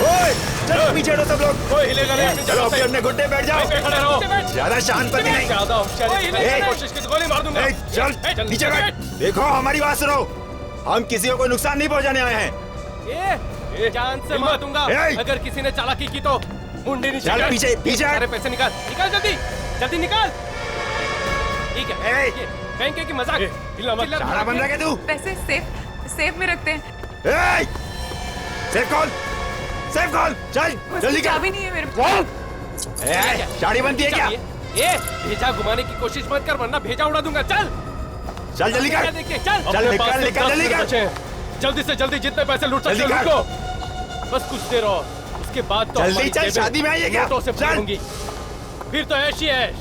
ओए, चलो पीछे हटो सब लोग। कोई हिलेगा नहीं। चलो अपने अपने घुटने बैठ जाओ। खड़े रहो। ज्यादा शांतपति नहीं। ज्यादा होशियारी की कोशिश की तो गोली मार दूंगा। चल नीचे बैठ। देखो हमारी बात सुनो, हम किसी को कोई नुकसान नहीं पहुंचाने आए हैं। जान से मार दूंगा अगर किसी ने चालाकी की तो। मुंडी नीचे चल पीछे पीछे। सारे पैसे निकाल निकाल, जल्दी जल्दी निकाल। ठीक है बैंक की मजाक। चारा बन रहा है तू। पैसे सेफ में रखते हैं। सेफ कॉल चल जल्दी कर। चाबी नहीं है मेरे पास। चाबी बनती है क्या? ये भेजा घुमाने की कोशिश मत कर वरना भेजा उड़ा दूंगा। चल जल्दी कर। चल निकल जल्दी कर। जल्दी से जल्दी जितने पैसे लूट सकते हो लूटो। बस कुछ देर और उसके बाद तो जल्दी चल। शादी में आई है क्या? नोटों से भरूंगी फिर तो ऐश ही ऐश।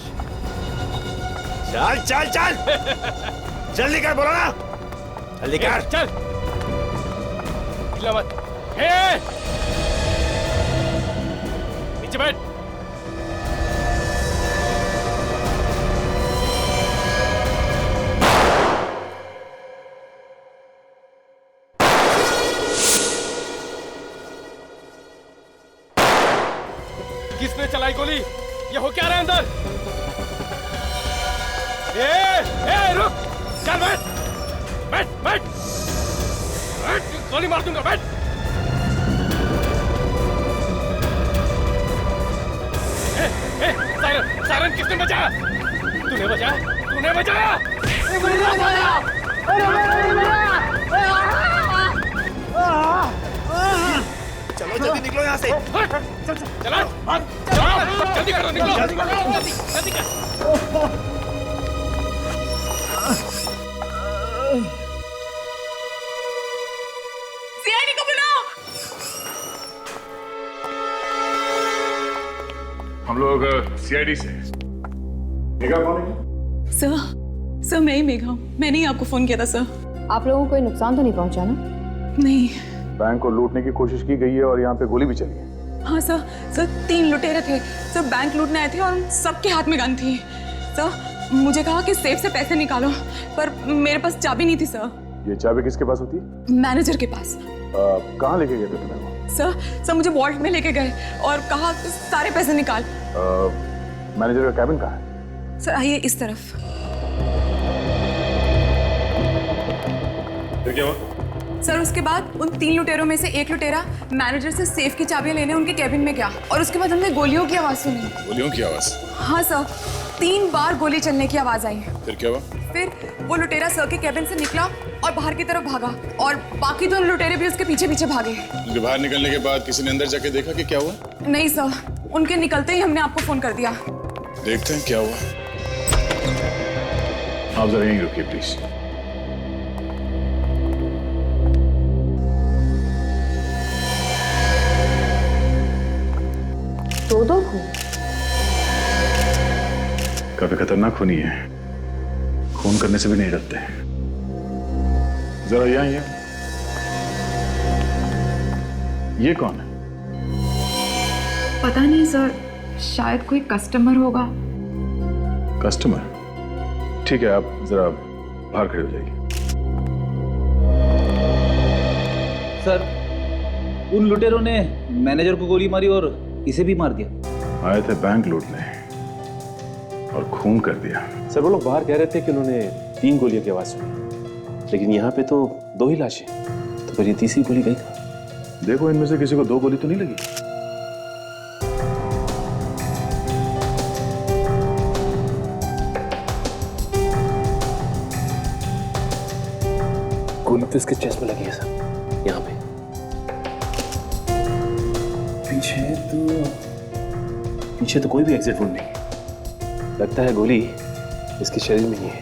चल जल्दी कर, बोलो ना जल्दी कर। चल हिला मत। नीचे बैठ। किसने चलाई गोली? ये हो क्या रहा है अंदर? रुक। चल बैठ। गोली मार दूंगा। बैठ। सायरन किसने बचाया? तूने बचाया। चलो जल्दी निकलो यहाँ से। चलो जल्दी करो, निकलो जल्दी कर। सीआईडी को बुलाओ। हम लोग सीआईडी से। मेघा कौन है? सर मैं ही मेघा हूँ। मैंने ही आपको फोन किया था सर। आप लोगों को कोई नुकसान तो नहीं पहुंचा ना? नहीं। बैंक को लूटने की कोशिश की गई है और यहाँ पे गोली भी चली है। हाँ सर 3 लुटेरे थे सर, बैंक लूटने आए थे और सबके हाथ में गन थी सर। मुझे कहा कि सेफ से पैसे निकालो पर मेरे पास चाबी नहीं थी सर। ये चाबी किसके पास होती है? मैनेजर के पास। कहाँ लेके गए थे तुम्हें? सर मुझे वॉल्ट में लेके गए और कहा सारे पैसे निकाल। मैनेजर का कैबिन कहाँ है? सर आइए इस तरफ। फिर क्या हुआ? सर उसके बाद उन 3 लुटेरों में से एक लुटेरा मैनेजर से सेफ की चाबियां लेने उनके कैबिन में गया और उसके बाद हमने गोलियों की आवाज सुनी। गोलियों की आवाज? हाँ सर 3 बार गोली चलने की आवाज आई। फिर क्या हुआ? फिर वो लुटेरा सर के कैबिन से निकला और बाहर की तरफ भागा और बाकी 2 लुटेरे भी उसके पीछे पीछे भागे। उनके बाहर निकलने के बाद किसी ने अंदर जाके देखा कि क्या हुआ? नहीं सर, उनके निकलते ही हमने आपको फोन कर दिया। देखते हैं क्या हुआ। आप जरा यहीं रुकिए प्लीज। दो खून? काफी खतरनाक खूनी है, खून करने से भी नहीं डरते। जरा यहाँ ये कौन है? पता नहीं सर, शायद कोई कस्टमर होगा। कस्टमर? ठीक है, आप जरा बाहर खड़े हो जाइए। सर उन लुटेरों ने मैनेजर को गोली मारी और इसे भी मार दिया। आए थे बैंक लूटने और खून कर दिया। सर वो लोग बाहर कह रहे थे कि उन्होंने 3 गोलियों की आवाज सुनी, लेकिन यहाँ पे तो 2 ही लाशें, तो फिर ये तीसरी गोली गई कहाँ? देखो इनमें से किसी को 2 गोली तो नहीं लगी। गोली तो इसके चेस्ट में लगी है सर, यहाँ पे। पीछे तो कोई भी एग्जिट वुंड नहीं। लगता है गोली इसके शरीर में ही है।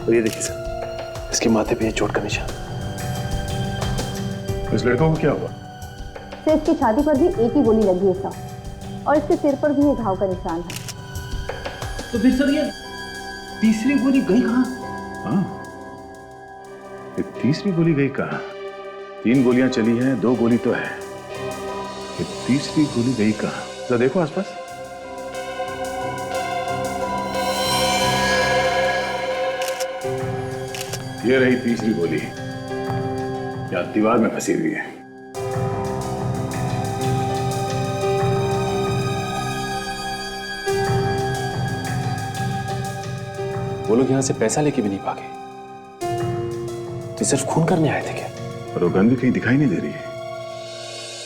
और ये देखिए सर, इसके माथे पे चोट का निशान। इस लड़कों को क्या हुआ? सर इसकी छाती पर भी एक ही गोली लगी है सर, और इसके सिर पर भी एक घाव का निशान है। तो फिर सर ये तीसरी गोली गई कहाँ? हाँ, ये तीसरी गोली गई कहाँ? 3 गोलियां चली हैं, 2 गोली तो है, ये तीसरी गोली गई कहाँ? जरा देखो आसपास। ये रही तीसरी गोली, या दीवार में फंसी हुई है। वो लोग यहां से पैसा लेके भी नहीं भागे, तो सिर्फ खून करने आए थे क्या? और वो गन भी कहीं दिखाई नहीं दे रही है,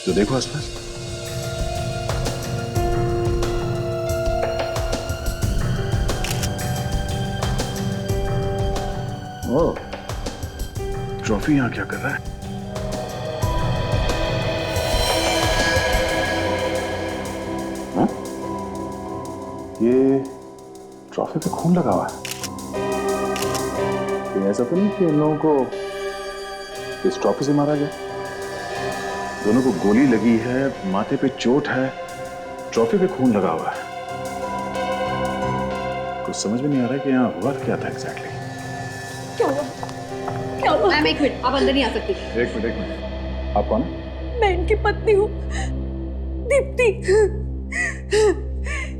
तो देखो आसपास। ओह, ट्रॉफी यहां क्या कर रहा है? हाँ? ये ट्रॉफी पे खून लगा हुआ है। ये ऐसा तो नहीं कि इन लोगों को इस ट्रॉफी से मारा गया? दोनों को गोली लगी है, माथे पे चोट है, ट्रॉफी पे खून लगा हुआ है। कुछ समझ में नहीं आ रहा है कि यहाँ हुआ क्या था एग्जैक्टली। क्या हुआ? क्या हुआ? मैम एक मिनट, आप अंदर नहीं आ सकती। एक मिनट, आप कौन है? मैं इनकी पत्नी हूँ, दीप्ति।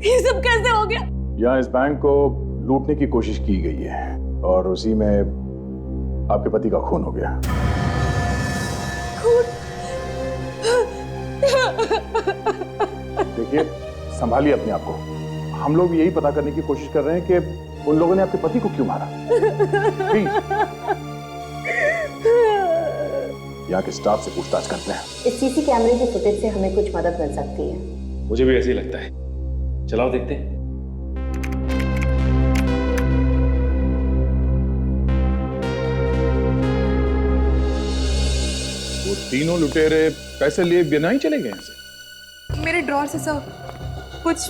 ये सब कैसे हो गया? यहाँ इस बैंक को लूटने की कोशिश की गई है और उसी में आपके पति का खून हो गया। देखिए, संभालिए अपने आप को। हम लोग यही पता करने की कोशिश कर रहे हैं कि उन लोगों ने आपके पति को क्यों मारा। प्लीज यहाँ के स्टाफ से पूछताछ करते हैं। इस सीसी कैमरे की फुटेज से हमें कुछ मदद मिल सकती है। मुझे भी ऐसे ही लगता है। चलाओ देखते हैं। वो तीनों लुटेरे पैसे लिए बिना ही चले गए यहाँ से? मेरे ड्रॉर से सर कुछ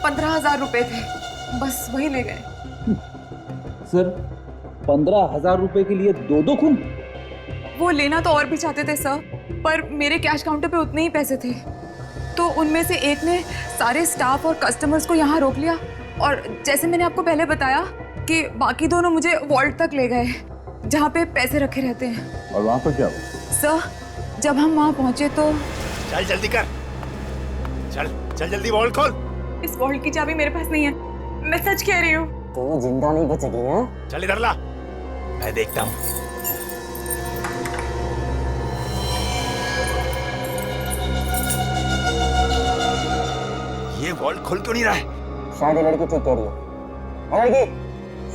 15,000 रुपए थे, बस वही ले गए। सर 15,000 रुपए के लिए दो खून? वो लेना तो और भी चाहते थे सर, पर मेरे कैश काउंटर पे उतने ही पैसे थे, तो उनमें से एक ने सारे स्टाफ और कस्टमर्स को यहाँ रोक लिया, और जैसे मैंने आपको पहले बताया कि बाकी दोनों मुझे वॉल्ट तक ले गए जहाँ पे पैसे रखे रहते हैं। और वहां पर क्या हुआ? सर जब हम वहाँ पहुंचे तो चल जल्दी कर, चल चल जल्दी वॉल्ट खोल। इस वॉल्ट की चाबी मेरे पास नहीं है, मैं सच कह रही हूँ। तो जिंदा नहीं बचेगी ना? चल इधर ला, मैं देखता हूँ। ये वॉल्ट खुल क्यों नहीं रहा है? शायद ये लड़की ठीक कह रही है। लड़की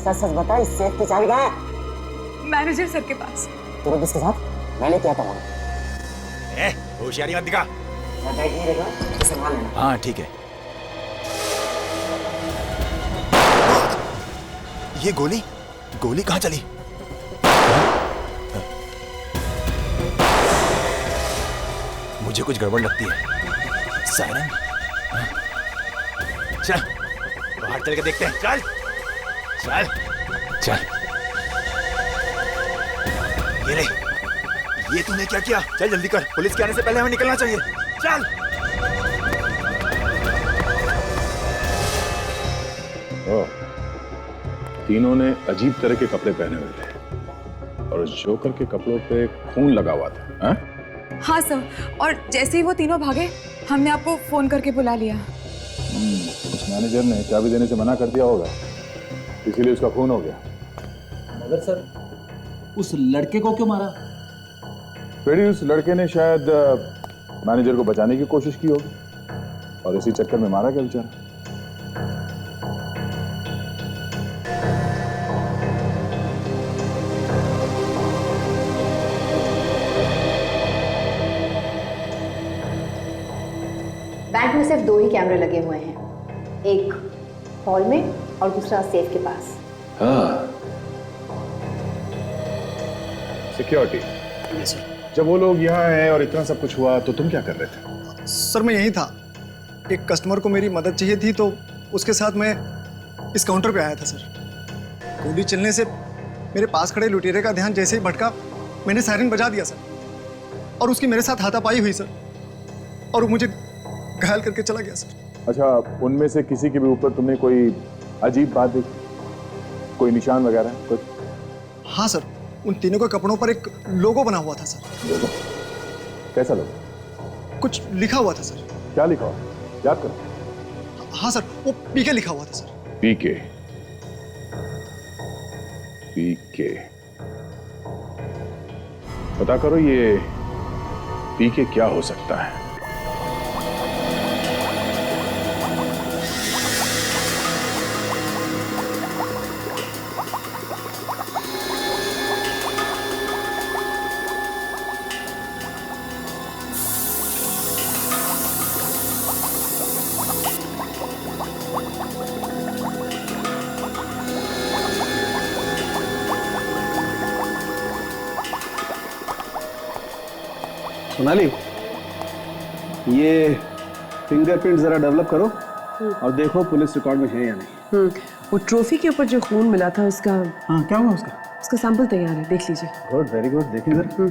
सच सच बता, इस सेफ की चाबी कहाँ है? मैनेजर सर के पास। तेरे किसके साथ? मैंने क्या कहा? होशियारी मत दिखा। मैं बैग नहीं देगा, इसे संभाल लेना। हाँ ठीक है। ये गोली गोली कहाँ चली? मुझे कुछ गड़बड़ लगती है। सायरन, चल बाहर चल के देखते हैं। चल चल चल। ये ले, ये तूने क्या किया? चल जल्दी कर, पुलिस के आने से पहले हमें निकलना चाहिए। चल। ओह, तीनों ने अजीब तरह के कपड़े पहने हुए थे और उस जोकर के कपड़ों पे खून लगा हुआ था। हाँ? हाँ सर, और जैसे ही वो तीनों भागे हमने आपको फोन करके बुला लिया। उस मैनेजर ने चाबी देने से मना कर दिया होगा, इसीलिए उसका खून हो गया। मगर सर उस लड़के को क्यों मारा? फिर उस लड़के ने शायद मैनेजर को बचाने की कोशिश की होगी और इसी चक्कर में मारा गया बेचारा। बैंक में सिर्फ 2 ही कैमरे लगे हुए हैं, एक हॉल में और दूसरा सेफ के पास। हाँ, सिक्योरिटी, जब वो लोग यहाँ हैं और इतना सब कुछ हुआ तो तुम क्या कर रहे थे? सर मैं यही था, एक कस्टमर को मेरी मदद चाहिए थी तो उसके साथ मैं इस काउंटर पे आया था सर। गोली चलने से मेरे पास खड़े लुटेरे का ध्यान जैसे ही भटका, मैंने सायरन बजा दिया सर, और उसकी मेरे साथ हाथापाई हुई सर, और वो मुझे घायल करके चला गया सर। अच्छा, उनमें से किसी के भी ऊपर तुमने कोई अजीब बात देखी, कोई निशान वगैरह कुछ? हाँ सर, उन तीनों के कपड़ों पर एक लोगो बना हुआ था सर। लोगो? कैसा लोगो? कुछ लिखा हुआ था सर। क्या लिखा हुआ? याद करो। हाँ सर, वो पीके लिखा हुआ था सर। पीके, पीके। पता करो ये पी के क्या हो सकता है। सोनाली, ये फिंगरप्रिंट जरा डेवलप करो और देखो पुलिस रिकॉर्ड में है या नहीं। वो ट्रॉफी के ऊपर जो खून मिला था उसका, हाँ क्या हुआ उसका? उसका सैंपल तैयार है, देख लीजिए। गुड, वेरी गुड, देखिए जरा।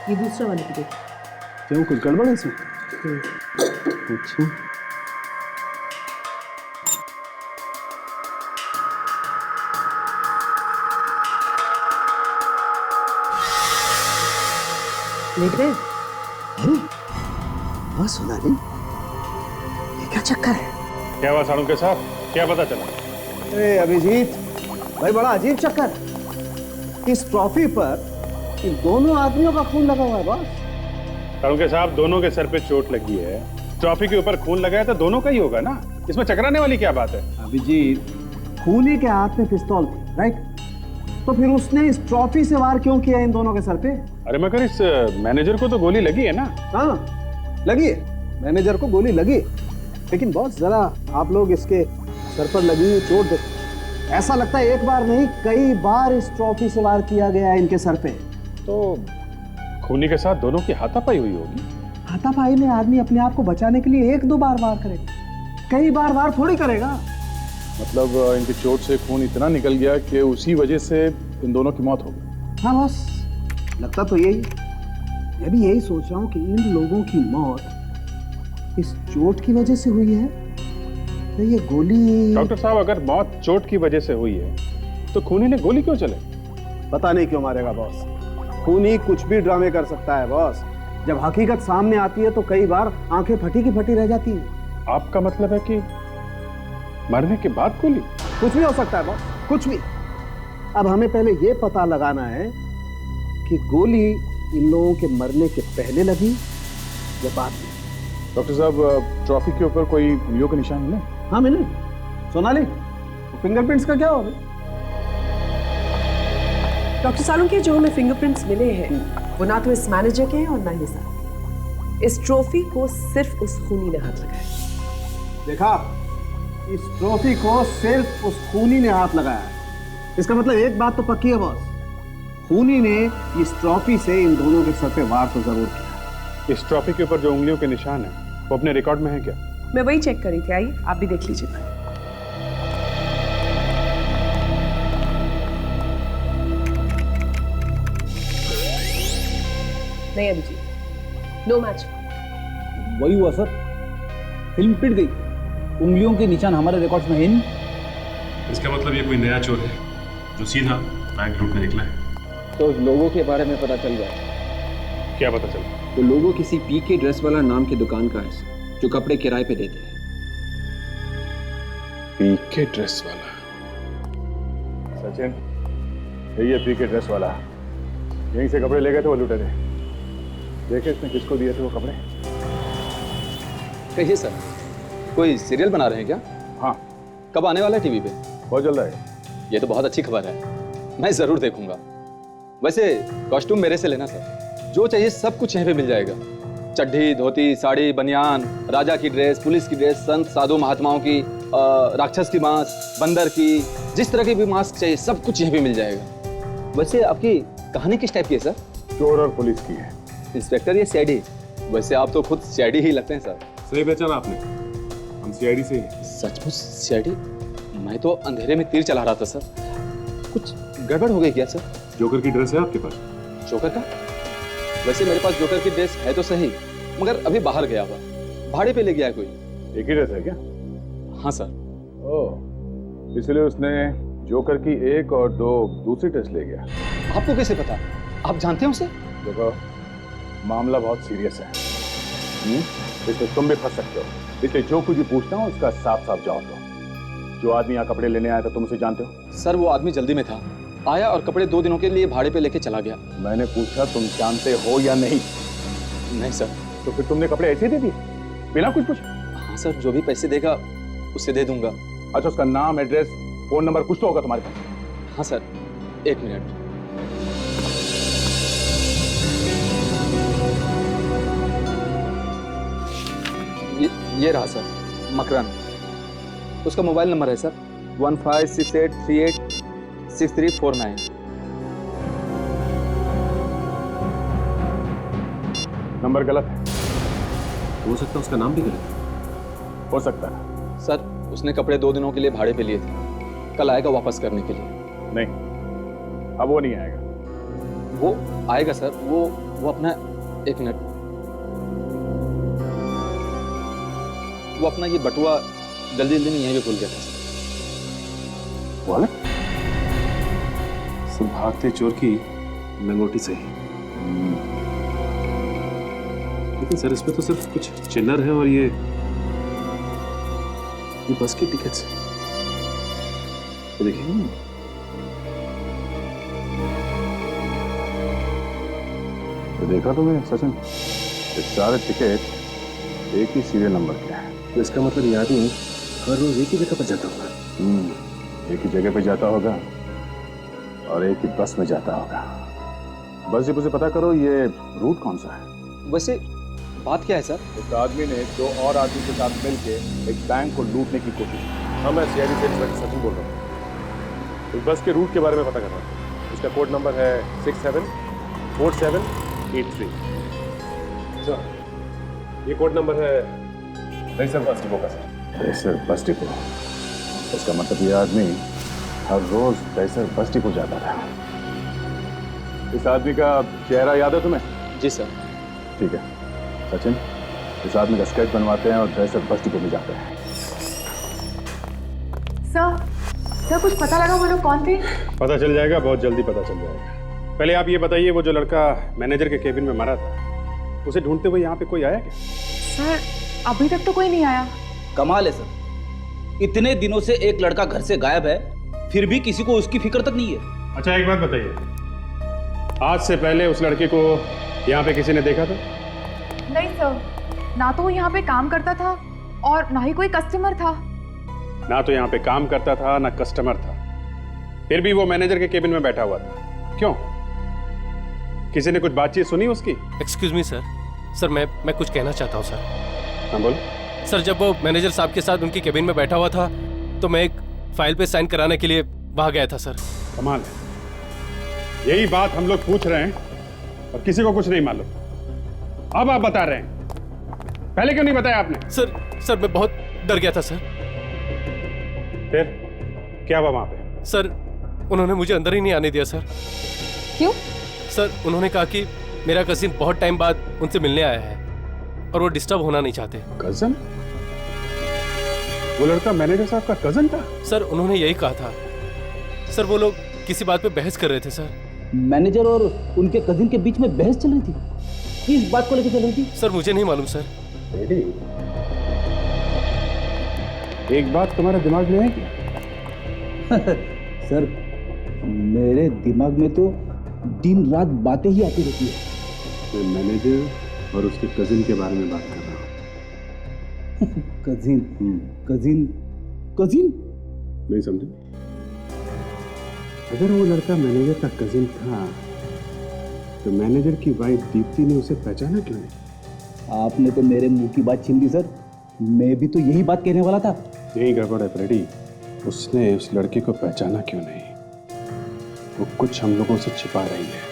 ये दूसरा वाला भी देखिए। क्यों, कुछ गड़बड़ है इसमें? अच्छा, देख रहे हैं? हाँ सोनाली, ये क्या चक्कर है? क्या हुआ सारुण के साथ, क्या पता चला? अरे अभिजीत भाई, बड़ा अजीब चक्कर। इस ट्रॉफी पर इन दोनों आदमियों का खून लगा हुआ है बॉस। सारुण के साहब, दोनों के सर पे चोट लगी है, ट्रॉफी के ऊपर खून लगा है तो दोनों का ही होगा ना, इसमें चकराने वाली क्या बात है? अभिजीत, खूनी के हाथ में पिस्तौल थी, राइट? तो फिर उसने इस ट्रॉफी से वार क्यों किया इन दोनों के सर पे? अरे मगर इस मैनेजर को तो गोली लगी है ना? हाँ लगी है, मैनेजर को गोली लगी, लेकिन बॉस जरा आप लोग इसके सर पर लगी हुई चोट देखो। ऐसा लगता है एक बार नहीं कई बार इस ट्रॉफी से वार किया गया है इनके सर पे। तो खूनी के साथ दोनों की हाथापाई हुई होगी। हाथापाई में आदमी अपने आप को बचाने के लिए एक दो बार वार करेगा, कई बार वार थोड़ी करेगा। मतलब इनकी चोट से खून इतना निकल गया कि उसी वजह से इन दोनों की मौत हो गई। हाँ बॉस, लगता तो यही। मैं भी यही सोच रहा हूँ कि इन लोगों की मौत इस चोट की वजह से हुई है, तो ये गोली। डॉक्टर साहब, अगर मौत चोट की वजह से हुई है तो खूनी ने गोली क्यों चले? पता नहीं क्यों मारेगा बॉस। खूनी कुछ भी ड्रामे कर सकता है बॉस। जब हकीकत सामने आती है तो कई बार आंखें फटी की फटी रह जाती हैं। आपका मतलब है कि मरने के बाद गोली? कुछ भी हो सकता है बॉस, कुछ भी। अब हमें पहले ये पता लगाना है कि गोली इन लोगों के मरने के पहले लगी या बाद में। डॉक्टर साहब, ट्रॉफी के ऊपर कोई उंगलियों के निशान मिले? हाँ मिले। सोनाली, फिंगरप्रिंट्स का क्या होगा? डॉक्टर सालुंके के जो हमें फिंगरप्रिंट्स मिले हैं वो ना तो इस मैनेजर के हैं और ना ही साहब। इस ट्रॉफी को सिर्फ उस खूनी ने हाथ लगाया। देखा, इस ट्रॉफी को सिर्फ उस खूनी ने हाथ लगाया। इसका मतलब एक बात तो पक्की है बॉस, खूनी ने इस ट्रॉफी से इन दोनों के सर पे वार तो जरूर किया। इस ट्रॉफी के ऊपर जो उंगलियों के निशान है वो अपने रिकॉर्ड में है क्या? मैं वही चेक करी थी, आइए आप भी देख लीजिए। नहीं अभिजीत, नो मैच। वही हुआ सर, फिल्म पिट गई, उंगलियों के निशान हमारे रिकॉर्ड्स में है नहीं। इसका मतलब ये कोई नया चोर है जो सीधा बैंक लूटने निकला है। तो लोगों के बारे में पता चल गया। क्या पता चला? तो लोगों किसी पीके ड्रेस वाला नाम की दुकान का है जो कपड़े किराए पे देते हैं। पीके ड्रेस वाला? सचिन, यही है पीके ड्रेस वाला। यहीं से कपड़े ले गए थे वो लुटेरे। देखे इसने किसको दिए थे वो कपड़े? कहिए सर, कोई सीरियल बना रहे हैं क्या? हाँ। कब आने वाला है टीवी पे? बहुत जल्द है। ये तो बहुत अच्छी खबर है, मैं जरूर देखूंगा। वैसे कॉस्ट्यूम मेरे से लेना सर, जो चाहिए सब कुछ यहाँ पे मिल जाएगा। चड्ढी, धोती, साड़ी, बनियान, राजा की ड्रेस, पुलिस की ड्रेस, संत साधु महात्माओं की, राक्षस की मास्क, बंदर की, जिस तरह की भी मास्क चाहिए सब कुछ यहाँ पे मिल जाएगा। वैसे आपकी कहानी किस टाइप की है सर? चोर और पुलिस की है। इंस्पेक्टर या सीआईडी? वैसे आप तो खुद सीआईडी ही लगते हैं सर। सही पहचाना आपने, हम सीआईडी से हैं। सचमुच सीआईडी? मैं तो अंधेरे में तीर चला रहा था सर। कुछ गड़बड़ हो गई क्या सर? जोकर की ड्रेस है आपके पास? जोकर का? वैसे मेरे पास जोकर की ड्रेस है तो सही, मगर अभी बाहर गया हुआ, भाड़े पे ले गया है कोई। एक ही ड्रेस है क्या? हाँ सर। ओह, इसलिए उसने जोकर की एक और दो दूसरी ड्रेस ले गया। आपको कैसे पता? आप जानते हैं उसे? देखो, मामला बहुत सीरियस है, इसलिए तुम भी फंस सकते हो। इसलिए जो कुछ भी पूछता हूँ उसका साफ साफ जवाब दो। जो आदमी यहाँ कपड़े लेने आया था तुम उसे जानते हो? सर वो आदमी जल्दी में था, आया और कपड़े 2 दिनों के लिए भाड़े पे लेके चला गया। मैंने पूछा तुम जानते हो या नहीं? नहीं सर। तो फिर तुमने कपड़े ऐसे ही दे दिए बिना कुछ पूछे? हाँ सर, जो भी पैसे देगा उसे दे दूंगा। अच्छा, उसका नाम, एड्रेस, फोन नंबर कुछ तो होगा तुम्हारे पास? हाँ सर, 1 मिनट। ये रहा सर, मकरन। उसका मोबाइल नंबर है सर 1568386349। नंबर गलत है। हो सकता है उसका नाम भी गलत है। हो सकता है सर। उसने कपड़े 2 दिनों के लिए भाड़े पे लिए थे, कल आएगा वापस करने के लिए। नहीं, अब वो नहीं आएगा। वो आएगा सर। वो अपना 1 मिनट, वो अपना ये बटुआ जल्दी में यहीं पे भूल गया था सर। वॉलेट? सब भागते चोर की लंगोटी सही। लेकिन सर इसमें तो सिर्फ कुछ चिल्लर है और ये बस की टिकट्स। देखिए तो देखा तुमने सचिन, ये सारे टिकट एक ही सीरियल नंबर के हैं। तो इसका मतलब ये आदमी हर रोज एक ही जगह पर जाता होगा। एक ही जगह पे जाता होगा और एक ही बस में जाता होगा। बस डिपो से पता करो ये रूट कौन सा है। वैसे बात क्या है सर? इस आदमी ने 2 और आदमी के साथ मिलकर एक बैंक को लूटने की कोशिश की। हाँ, मैं सीआईडी से इंस्पेक्टर सचिन बोल रहा हूँ। इस बस के रूट के बारे में पता कर रहा हूँ। इसका कोड नंबर है 674783। सर, ये कोड नंबर है दहीसर बस डिपो का सर। Dahisar bus depot? इसका मतलब ये आदमी हर रोज दहीसर बस डिपो जाता था। इस आदमी का चेहरा याद है तुम्हें? जी सर। ठीक है सचिन, इस आदमी का स्केच बनवाते हैं और दहीसर बस डिपो में जाते हैं। सर कुछ पता लगा वो लोग कौन थे? पता चल जाएगा, बहुत जल्दी पता चल जाएगा। पहले आप ये बताइए, वो जो लड़का मैनेजर के केबिन में मरा था, उसे ढूंढते हुए यहाँ पे कोई आया क्या? सर अभी तक तो कोई नहीं आया। कमाल है सर, इतने दिनों से एक लड़का घर से गायब है, फिर भी किसी को उसकी फिक्र तक नहीं है। अच्छा एक बात बताइए, आज से पहले उस लड़के को यहाँ पे किसी ने देखा था? नहीं सर, ना तो वो यहाँ पे काम करता था और ना ही कोई कस्टमर था। ना तो यहाँ पे काम करता था ना कस्टमर था, फिर भी वो मैनेजर के केबिन में बैठा हुआ था। क्यों? किसी ने कुछ बातचीत सुनी उसकी? एक्सक्यूज मी सर, मैं कुछ कहना चाहता हूँ सर। हाँ बोल। सर जब वो मैनेजर साहब के साथ उनकी केबिन में बैठा हुआ था तो मैं एक फाइल पे साइन कराने के लिए वहां गया था सर। कमाल है, यही बात हम लोग पूछ रहे हैं और किसी को कुछ नहीं मालूम। अब आप बता रहे हैं, पहले क्यों नहीं बताया आपने? सर मैं बहुत डर गया था सर। फिर क्या हुआ वहां पे? सर उन्होंने मुझे अंदर ही नहीं आने दिया सर। क्यों? सर उन्होंने कहा कि मेरा कजिन बहुत टाइम बाद उनसे मिलने आया है और वो डिस्टर्ब होना नहीं चाहते। कजन? वो लड़का मैनेजर साहब का कजन था? सर उन्होंने यही कहा था। सर वो लोग किसी बात पे बहस कर रहे थे सर। मैनेजर और उनके कजिन के बीच में बहस चल रही थी? किस बात को लेकर चल रही थी? सर मुझे नहीं मालूम सर। एक बात तुम्हारे दिमाग में है क्या? सर मेरे दिमाग में तो दिन रात बातें ही आती रहती है। मैं मैनेजर और उसके कजिन के बारे में बात कर रहा हूँ। कजिन कजिन कजिन नहीं समझे? अगर वो लड़का मैनेजर का कजिन था तो मैनेजर की वाइफ दीप्ति ने उसे पहचाना क्यों नहीं? आपने तो मेरे मुंह की बात छीन ली सर, मैं भी तो यही बात कहने वाला था। यही गड़बड़ है फ्रेडी, उसने उस लड़के को पहचाना क्यों नहीं? वो कुछ हम लोगों से छिपा रही है।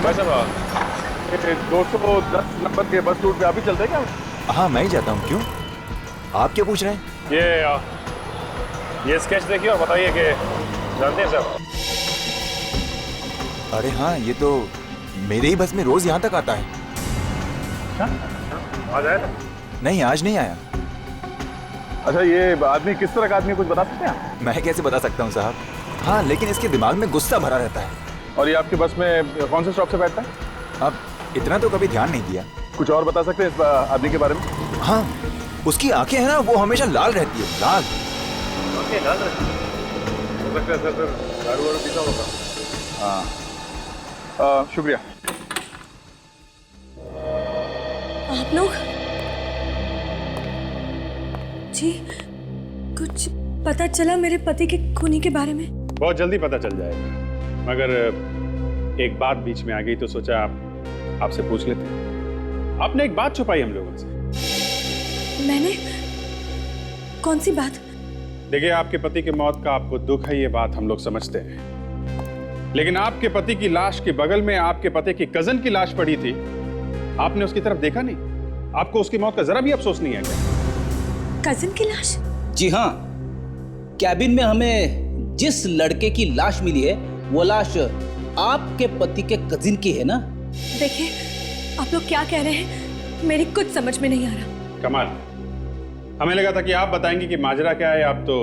भाई साहब, 210 नंबर के बस रूट पे आप ही चलते हैं क्या? हाँ मैं ही जाता हूँ। क्यों, आप क्या पूछ रहे हैं? ये स्केच देखिए और बताइए कि जानते हैं साहब? अरे हाँ, ये तो मेरे ही बस में रोज यहाँ तक आता है। आज आया था? नहीं, आज नहीं आया। अच्छा, ये आदमी किस तरह का आदमी, कुछ बता सकते हैं? मैं कैसे बता सकता हूँ साहब। हाँ, लेकिन इसके दिमाग में गुस्सा भरा रहता है। और ये आपकी बस में कौन से स्टॉप से बैठता है? अब इतना तो कभी ध्यान नहीं दिया। कुछ और बता सकते हैं इस आदमी के बारे में? हाँ, उसकी आंखें हैं ना, वो हमेशा लाल रहती है, लाल। आंखें लाल रहती है? हो सकता है सर, दारू वारू पीता होगा। हाँ, शुक्रिया। आप लोग जी, कुछ पता चला मेरे पति के खूनी के बारे में? बहुत जल्दी पता चल जाएगा, मगर एक बात बीच में आ गई तो सोचा आपसे पूछ लेते हैं। आपने एक बात छुपाई हम लोगों से। मैंने? कौन सी बात? देखिए, आपके पति की मौत का आपको दुख है, ये बात हम लोग समझते हैं, लेकिन आपके पति की लाश के बगल में आपके पति की कजन की लाश पड़ी थी। आपने उसकी तरफ देखा नहीं? आपको उसकी मौत का जरा भी अफसोस नहीं है क्या? कजन की लाश? जी हाँ, कैबिन में हमें जिस लड़के की लाश मिली है वो लाश आपके पति के कजिन की है ना? देखिए, आप लोग क्या कह रहे हैं, मेरी कुछ समझ में नहीं आ रहा। कमाल, हमें लगा था कि आप बताएंगे कि माजरा क्या है, आप तो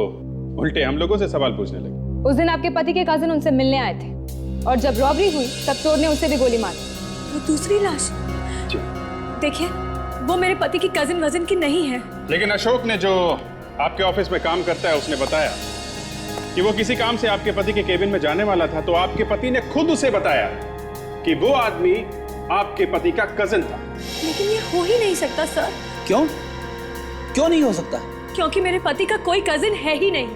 उल्टे हम लोगों से सवाल पूछने लगे। उस दिन आपके पति के कजिन उनसे मिलने आए थे और जब रॉबरी हुई तब चोर ने उसे भी गोली मारी। वो दूसरी लाश? देखिए, वो मेरे पति की कजिन वजन की नहीं है। लेकिन अशोक ने, जो आपके ऑफिस में काम करता है, उसने बताया कि वो किसी काम से आपके पति के केबिन में जाने वाला था, तो आपके पति ने खुद उसे बताया कि वो आदमी आपके पति का कजिन था। लेकिन ये हो ही नहीं सकता सर। क्यों? क्यों नहीं हो सकता? क्योंकि मेरे पति का कोई कजिन है ही नहीं।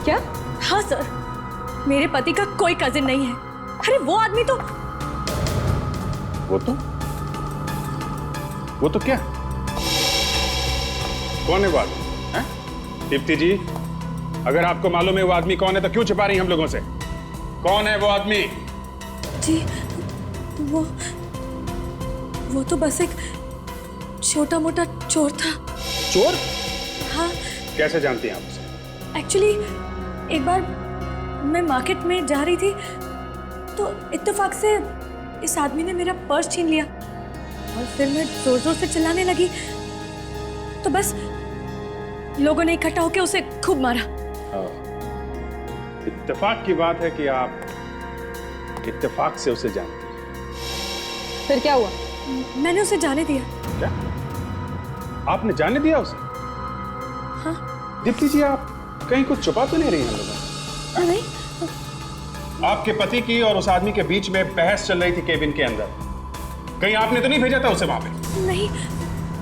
क्या? हाँ सर, मेरे पति का कोई कजिन नहीं है। अरे वो आदमी तो वो तो क्या? कौन है वो आदमी? हैं? दीप्ति जी, अगर आपको मालूम है वो आदमी कौन है तो क्यों छिपा रही हम लोगों से? कौन है वो आदमी? जी, वो तो बस एक छोटा मोटा चोर था। चोर? हाँ। कैसे जानती हैं आप उसे? एक्चुअली एक बार मैं मार्केट में जा रही थी तो इत्तेफाक से इस आदमी ने मेरा पर्स छीन लिया और फिर मैं जोर जोर से चिल्लाने लगी तो बस लोगों ने इकट्ठा होकर उसे खूब मारा। इत्तेफाक की बात है कि आप इत्तेफाक से उसे जानती हैं। फिर क्या हुआ? मैंने उसे जाने दिया। क्या? आपने जाने दिया उसे? हाँ। दीप्ति जी, आप कहीं कुछ छुपा तो नहीं रही हैं लोगों? नहीं। आपके पति की और उस आदमी के बीच में बहस चल रही थी केबिन के अंदर, कहीं आपने तो नहीं भेजा था उसे वहां पे? नहीं।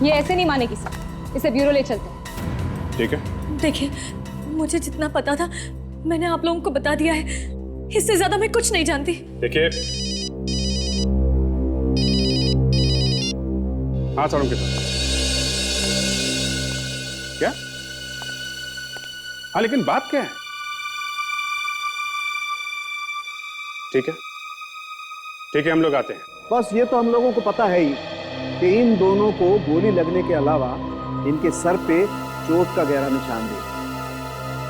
ये ऐसे नहीं मानेगी सर, इसे ब्यूरो ले चलते हैं। ठीक है। देखिए, मुझे जितना पता था मैंने आप लोगों को बता दिया है, इससे ज्यादा मैं कुछ नहीं जानती। देखिए, हाँ साड़ू के साथ क्या? हाँ, लेकिन बात क्या है? ठीक है, ठीक है, हम लोग आते हैं। बस ये तो हम लोगों को पता है ही कि इन दोनों को गोली लगने के अलावा इनके सर पे चोट का गहरा निशान भी है।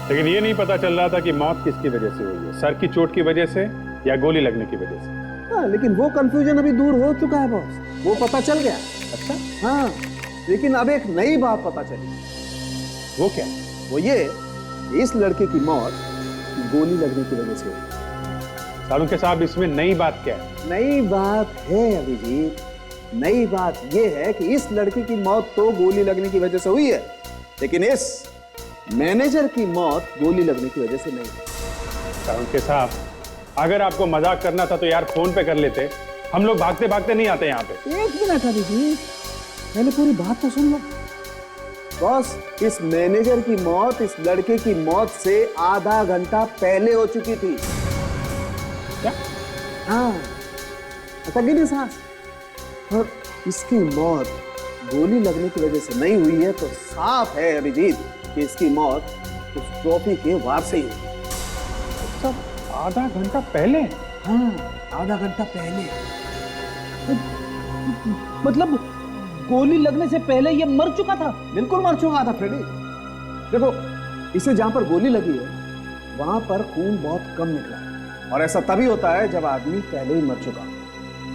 लेकिन ये नहीं पता चल रहा था कि मौत किसकी वजह से हुई है, सर की चोट की वजह से या गोली लगने की वजह से। हाँ, लेकिन वो कंफ्यूजन अभी दूर हो चुका है बॉस, वो पता चल गया। अच्छा? हाँ, लेकिन अब एक नई बात पता चली। वो क्या? वो ये, इस लड़के की मौत गोली लगने की वजह से हुई। सालू के साहब, इसमें नई बात क्या है? नई बात है अभिजीत, नई बात यह है कि इस लड़की की मौत तो गोली लगने की वजह से हुई है, लेकिन इस मैनेजर की मौत गोली लगने की वजह से नहीं। सालू के साहब, अगर आपको मजाक करना था तो यार फोन पे कर लेते, हम लोग भागते भागते नहीं आते यहाँ पे। एक मिनट अभिजीत, पहले पूरी बात तो सुन लो। बॉस, इस मैनेजर की मौत इस लड़के की मौत से आधा घंटा पहले हो चुकी थी। क्या? हाँ, अटक गई सांस। और इसकी मौत गोली लगने की वजह से नहीं हुई है तो साफ है अभिजीत कि इसकी मौत उस ट्रॉफी के वार से ही हुई। सब आधा घंटा पहले? हाँ, आधा घंटा पहले। मतलब गोली लगने से पहले ये मर चुका था? बिल्कुल मर चुका था फ्रेडी। देखो, इसे जहां पर गोली लगी है वहां पर खून बहुत कम निकला है, और ऐसा तभी होता है जब आदमी पहले ही मर चुका,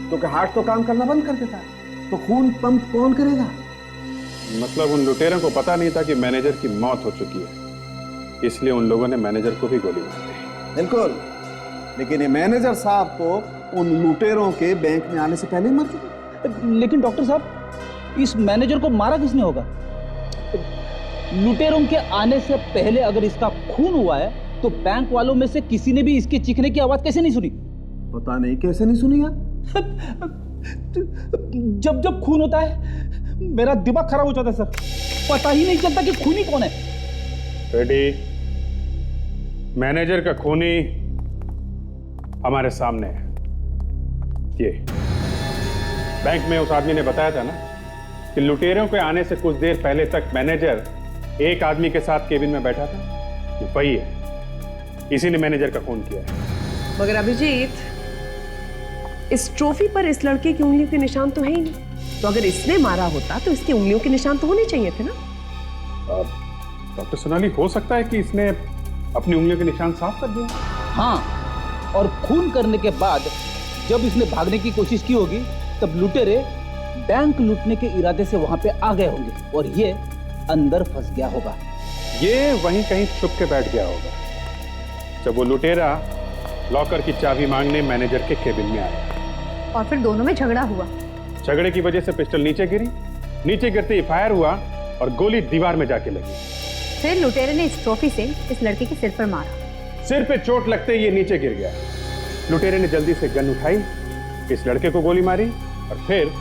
क्योंकि हार्ट तो काम करना बंद कर देता है, तो खून पंप कौन करेगा? मतलब उन लुटेरों को पता नहीं था कि मैनेजर की मौत हो चुकी है, इसलिए उन लोगों ने मैनेजर को भी गोली मार दी। बिल्कुल, लेकिन ये मैनेजर साहब को उन लुटेरों के बैंक में आने से पहले ही मर चुके। लेकिन डॉक्टर साहब, इस मैनेजर को मारा किसने होगा? लुटेरों के आने से पहले अगर इसका खून हुआ है तो बैंक वालों में से किसी ने भी इसके चीखने की आवाज कैसे नहीं सुनी? पता नहीं कैसे नहीं सुनी यार। जब जब खून होता है मेरा दिमाग खराब हो जाता है सर, पता ही नहीं चलता कि खूनी कौन है। रेडी, मैनेजर का खूनी हमारे सामने है। ये बैंक में उस आदमी ने बताया था ना कि लुटेरों के आने से कुछ देर पहले तक मैनेजर एक आदमी के साथ केबिन में बैठा था, ये वही है, इसी ने मैनेजर का खून किया है। मगर अभिजीत, इस ट्रॉफी पर इस लड़के की उंगलियों के निशान तो है ही नहीं, तो अगर इसने मारा होता तो इसकी उंगलियों के निशान तो होने चाहिए थे ना। डॉक्टर सोनाली, हो सकता है कि इसने अपनी उंगलियों के निशान साफ कर दिए। हाँ, और खून करने के बाद जब इसने भागने की कोशिश की होगी तब लुटेरे बैंक लूटने के इरादे से वहां पे आ गए होंगे और ये अंदर फंस गया होगा। ये वहीं कहीं छुप के बैठ गया होगा जब वो लुटेरा लॉकर की चाबी मांगने मैनेजर के केबिन में आया। और फिर दोनों में झगड़ा हुआ। झगड़े की वजह से पिस्टल नीचे गिरी, नीचे गिरते ही फायर हुआ और गोली दीवार में जाके लगी। फिर लुटेरे ने इस ट्रॉफी से इस लड़के के सिर पर मारा। सिर पे चोट लगते ही ये नीचे गिर गया। लुटेरे ने जल्दी से गन उठाई, इस लड़के को गोली मारी और फिर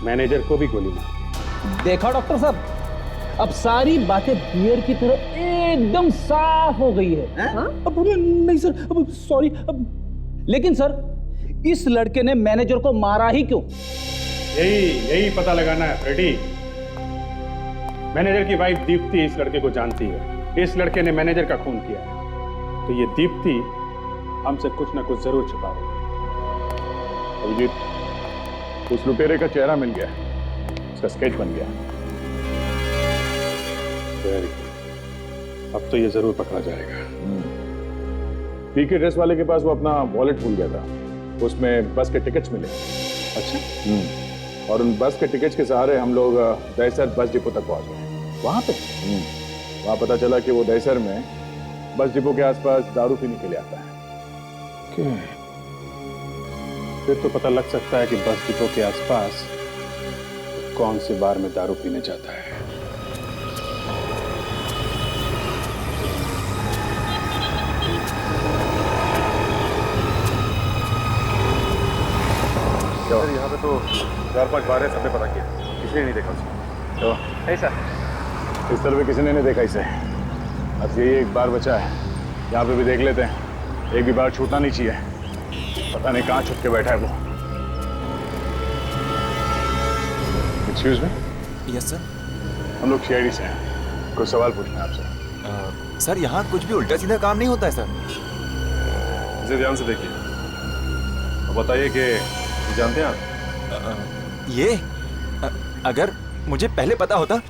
मैनेजर को भी गोली मारी। देखा डॉक्टर साहब, अब सारी बातें बियर की तरह एकदम साफ हो गई है। अब नहीं सर, अब सॉरी। लेकिन सर, इस लड़के ने मैनेजर को मारा ही क्यों? यही पता लगाना है फ्रेडी। मैनेजर की वाइफ दीप्ति इस लड़के को जानती है, इस लड़के ने मैनेजर का खून किया है, तो ये दीप्ति हमसे कुछ ना कुछ जरूर छिपा रही है। अभिजीत, उस लुटेरे का चेहरा मिल गया, उसका स्केच बन गया। वेरी गुड, अब तो ये जरूर पकड़ा जाएगा। पीके ड्रेस वाले के पास वो अपना वॉलेट भूल गया था, उसमें बस के टिकट्स मिले। अच्छा। और उन बस के टिकट्स के सहारे हम लोग दहसर बस डिपो तक पहुंच गए। वहां पे वहां पता चला कि वो दहसर में बस डिपो के आसपास दारू पीने के लिए आता है। फिर तो पता लग सकता है कि बस डिपो के आसपास कौन से बार में दारू पीने जाता है। सर, यहाँ पे तो 4-5 बार है, सबने पता किया, किसी ने नहीं देखा उसे। तो नहीं सर, इस तरह किसी ने नहीं देखा इसे। अब यही एक बार बचा है, यहाँ पे भी देख लेते हैं, एक भी बार छूटना नहीं चाहिए। पता नहीं कहाँ छुप के बैठा है वो। Excuse me. Yes sir. हम लोग सीआईडी से हैं, कुछ सवाल पूछना है आपसे। सर, यहाँ कुछ भी उल्टा सीधा काम नहीं होता है सर। इसे ध्यान से देखिए और बताइए कि जानते हैं आप ये अगर मुझे पहले पता होता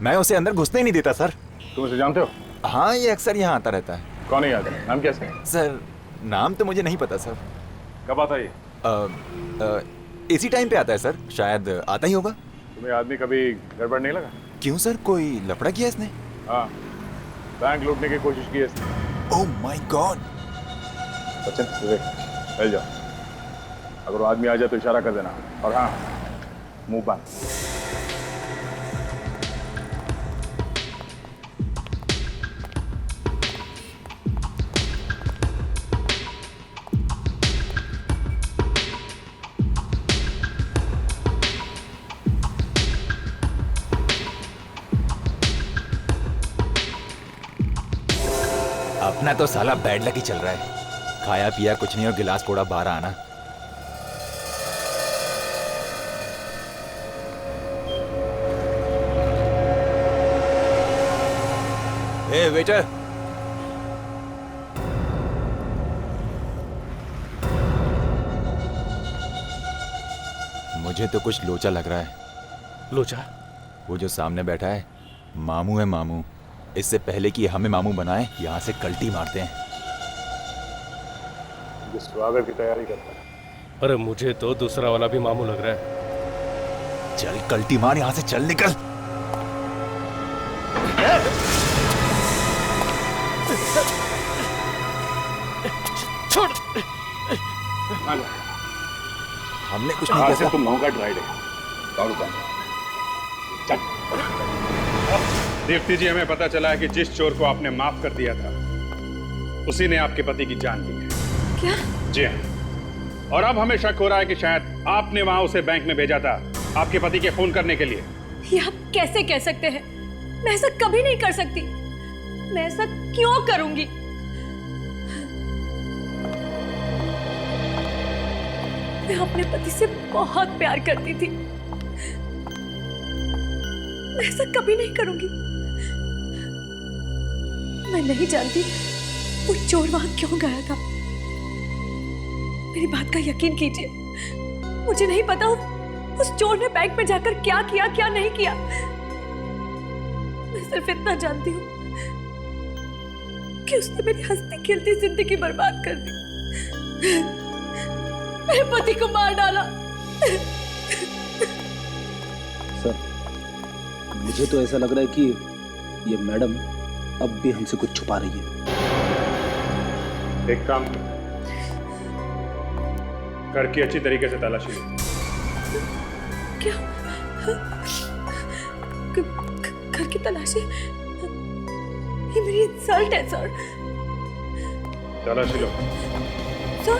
मैं उसे अंदर घुसने ही नहीं देता सर। तुम उसे जानते हो? हाँ, ये अक्सर यहाँ आता रहता है। कौन है आता है? नाम क्या है? सर, नाम तो मुझे नहीं पता सर। कब आता है? इसी टाइम पे आता है सर, शायद आता ही होगा। तुम्हें आदमी कभी गड़बड़ नहीं लगा? क्यों सर, कोई लफड़ा किया इसने? हाँ, बैंक लूटने की कोशिश की है इसने। Oh my God. Sachin, Vivek, चल जाओ। अगर वो आदमी आ जाए तो इशारा कर देना, और हाँ, मुंह बंद। अपना तो साला बैड लक ही चल रहा है। खाया पिया कुछ नहीं और गिलास फोड़ा बाहर आना। ए वेटर, मुझे तो कुछ लोचा लग रहा है। लोचा? वो जो सामने बैठा है मामू है। मामू, इससे पहले कि हमें मामू बनाए यहाँ से कल्टी मारते हैं। स्वागत की तैयारी करता है। अरे मुझे तो दूसरा वाला भी मामू लग रहा है। चल कल्टी मार, यहाँ से चल निकल। छोड़। हमने कुछ नहीं किया। तुम होगा ड्राइडे दौड़ का। चल। दीप्ति जी, हमें पता चला है कि जिस चोर को आपने माफ कर दिया था उसी ने आपके पति की जान ली है। क्या? जी हाँ। और अब हमें शक हो रहा है कि शायद आपने वहां उसे बैंक में भेजा था आपके पति के खून करने के लिए। ये आप कैसे कह सकते हैं? मैं ऐसा कभी नहीं कर सकती। मैं ऐसा क्यों करूंगी? मैं अपने पति से बहुत प्यार करती थी। मैं ऐसा कभी नहीं करूंगी। मैं नहीं जानती वो चोर वहां क्यों गया था। मेरी बात का यकीन कीजिए, मुझे नहीं पता उस चोर ने बैंक में जाकर क्या किया क्या नहीं किया। मैं सिर्फ इतना जानती हूँ कि उसने मेरी हंसती खेलती जिंदगी बर्बाद कर दी। मेरे पति को मार डाला। सर, मुझे तो ऐसा लग रहा है कि ये मैडम अब भी हमसे कुछ छुपा रही है। एक काम घर की अच्छी तरीके से तलाशी लो। क्या? घर की तलाशी? ये मेरी इंसल्ट है सर। तलाशी लो। सर,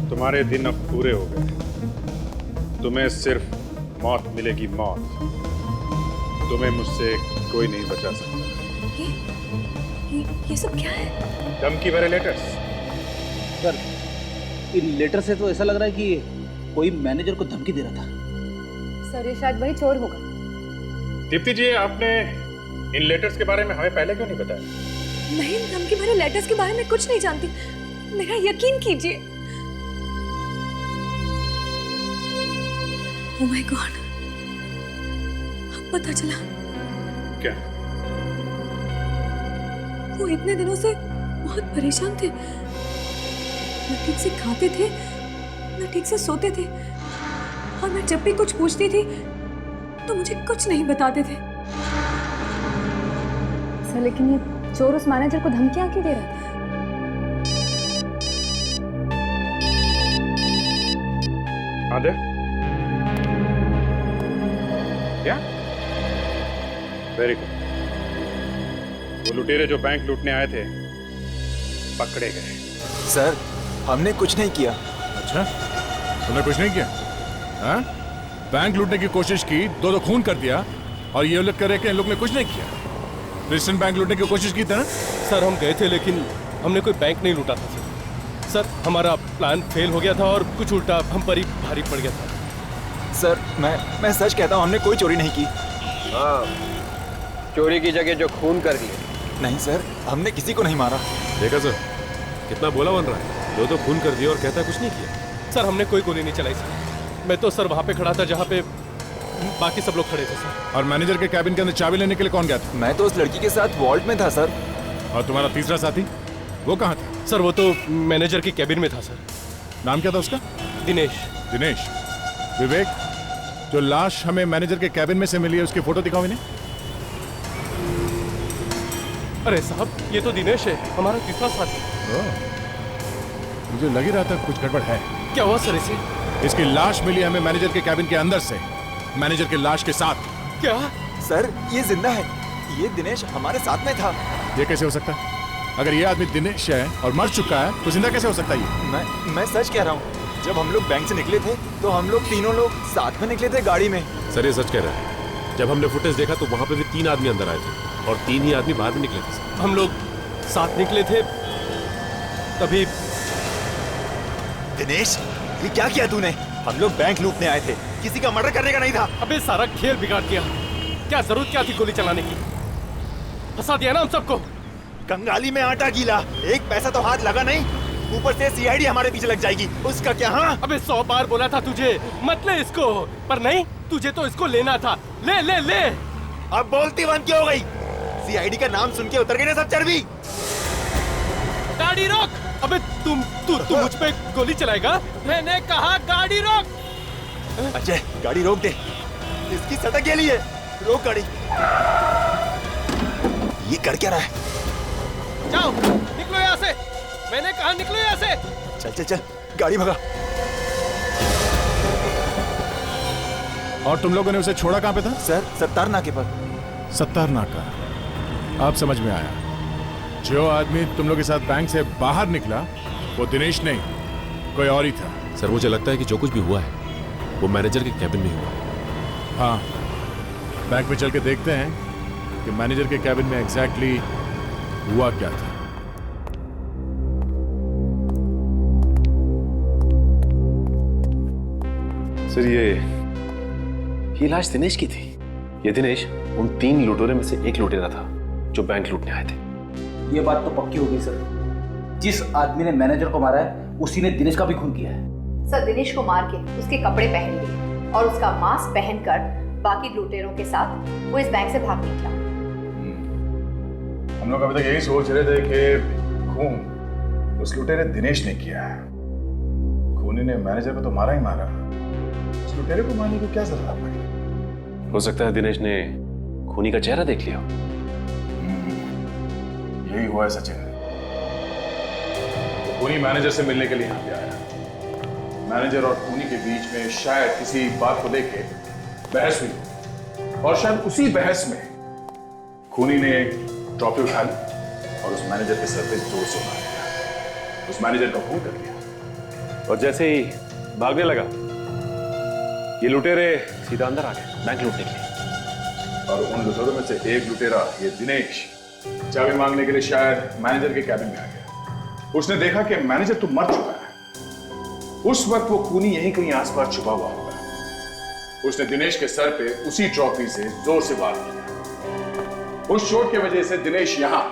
तुम्हारे दिन अब पूरे हो गए। तुम्हें सिर्फ मौत मिलेगी, मौत। तुम्हें मुझसे कोई नहीं बचा सकता। ये सब क्या है? धमकी भरे लेटर्स। सर, इन लेटर से तो ऐसा लग रहा है कि कोई मैनेजर को धमकी दे रहा था। सर, ये शायद वही चोर होगा। दीप्ति जी, आपने इन लेटर्स के बारे में हमें पहले क्यों नहीं बताया? मैं इन धमकी भरे लेटर्स के बारे में कुछ नहीं जानती। मेरा यकीन कीजिए। Oh my God! अब पता चला। क्या? वो इतने दिनों से बहुत परेशान थे। न ठीक से खाते थे, न ठीक से सोते थे, और मैं जब भी कुछ पूछती थी तो मुझे कुछ नहीं बताते थे। सर, लेकिन ये चोर उस मैनेजर को धमकियां क्यों दे रहा था? आदे? क्या? Very good. वो लुटेरे जो बैंक लूटने आए थे पकड़े गए। सर, हमने कुछ नहीं किया। अच्छा, तुमने कुछ नहीं किया? हाँ? बैंक लूटने की कोशिश की, दो खून कर दिया, और ये उल्लेख कर रहे कि इन लोग ने कुछ नहीं किया। क्रिश्चियन बैंक लूटने की कोशिश की थी ना? सर, हम गए थे लेकिन हमने कोई बैंक नहीं लूटा था सर। हमारा प्लान फेल हो गया था और कुछ उल्टा हम पर ही भारी पड़ गया था। सर, मैं सच कहता हूँ, हमने कोई चोरी नहीं की। हाँ, चोरी की जगह जो खून कर दिए। नहीं सर, हमने किसी को नहीं मारा। देखा सर, कितना बोला बन रहा है। दो खून कर दिया और कहता है कुछ नहीं किया। सर, हमने कोई गोली नहीं चलाई सर। मैं तो सर वहाँ पे खड़ा था जहाँ पे बाकी सब लोग खड़े थे सर। और मैनेजर के कैबिन के अंदर चाबी लेने के लिए कौन गया था? मैं तो उस लड़की के साथ वॉल्ट में था सर। और तुम्हारा तीसरा साथी वो कहाँ था? सर, वो तो मैनेजर के कैबिन में था सर। नाम क्या था उसका? दिनेश। दिनेश। विवेक, जो लाश हमें मैनेजर के कैबिन में से मिली है उसकी फोटो दिखाओ इन्हें। अरे साहब, ये तो दिनेश है, हमारा तीसरा साथी। मुझे लग ही रहा था कुछ गड़बड़ है। क्या हुआ सर इसे? इसकी लाश मिली हमें मैनेजर के कैबिन के अंदर से, मैनेजर की लाश के साथ। क्या? सर, ये जिंदा है। ये दिनेश हमारे साथ में था। ये कैसे हो सकता है? अगर ये आदमी दिनेश है और मर चुका है तो जिंदा कैसे हो सकता है ये? मैं सच कह रहा हूँ। जब हम लोग बैंक से निकले थे तो हम लोग तीनों लोग साथ में निकले थे गाड़ी में। सर, ये सच कह रहा है। जब हमने फुटेज देखा तो वहाँ पे भी 3 आदमी अंदर आए थे और 3 ही आदमी बाहर भी निकले थे सर। हम लोग साथ निकले थे तभी। दिनेश, ये क्या किया तूने? हम लोग बैंक लूटने आए थे, किसी का मर्डर करने का नहीं था। अबे सारा खेल बिगाड़ दिया। क्या जरूरत क्या थी गोली चलाने की? फंसा दिया ना हम सबको। कंगाली में आटा गीला, एक पैसा तो हाथ लगा नहीं, ऊपर से सीआईडी हमारे पीछे लग जाएगी, उसका क्या? हाँ अबे 100 बार बोला था तुझे मत ले इसको, पर नहीं, तुझे तो इसको लेना था। ले ले ले। अब बोलती बंद क्यों हो गई? सीआईडी का नाम सुन के उतर गई ना सब चर्बी। गाड़ी रोक। अबे तू मुझ पे गोली चलाएगा? मैंने कहा गाड़ी रोक। अजय गाड़ी रोक दे, इसकी सटक के लिए रोक गाड़ी। ये कर क्या रहा है? जाओ निकलो यहाँ से, मैंने कहा निकलो यहाँ से। चल चल चल गाड़ी भगा। और तुम लोगों ने उसे छोड़ा कहाँ पे था? सर सत्तार नाके पर। सत्तार नाका, अब समझ में आया। जो आदमी तुम लोग के साथ बैंक से बाहर निकला वो दिनेश नहीं, कोई और ही था। सर मुझे लगता है कि जो कुछ भी हुआ है वो मैनेजर के कैबिन में हुआ है। हाँ, बैंक में चल के देखते हैं कि मैनेजर के कैबिन में एग्जैक्टली हुआ क्या था। सर ये लाश दिनेश की थी। ये दिनेश उन 3 लुटेरों में से एक लुटेरा था जो बैंक लूटने आए थे। ये बात तो पक्की हो गई सर, जिस आदमी ने मैनेजर को मारा है उसी ने दिनेश का भी खून किया है। सर दिनेश को मार के उसके कपड़े पहन लिए और उसका मास्क पहनकर बाकी लुटेरों के साथ वो इस बैंक से भाग निकला। हम लोग अभी तक यही सोच रहे थे कि खून उस लुटेरे दिनेश ने किया है। खूनी ने मैनेजर को तो मारा ही मारा, उस लुटेरे को मारने की क्या जरूरत पड़ी? हो सकता है दिनेश ने खूनी का चेहरा देख लिया। यही हुआ है सचिन। तो खूनी मैनेजर से मिलने के लिए यहाँ पे आया। मैनेजर और खूनी के बीच में शायद किसी बात को लेके बहस हुई और शायद उसी बहस में खूनी ने ट्रॉफी उठा ली और उस मैनेजर के सर पे जोर से मार दिया। उस मैनेजर का खून कर दिया और जैसे ही भागने लगा ये लुटेरे सीधा अंदर आ गए बैंक लूटने के लिए। और उन लुटेरों में से एक लुटेरा ये दिनेश चाबी मांगने के लिए शायद मैनेजर के कैबिन में आ गया। उसने देखा कि मैनेजर तो मर चुका है। उस वक्त वो खूनी यहीं कहीं आसपास छुपा हुआ होगा। उसने दिनेश के सर पे उसी ट्रॉफी से जोर से वार किया। उस चोट की वजह से दिनेश यहां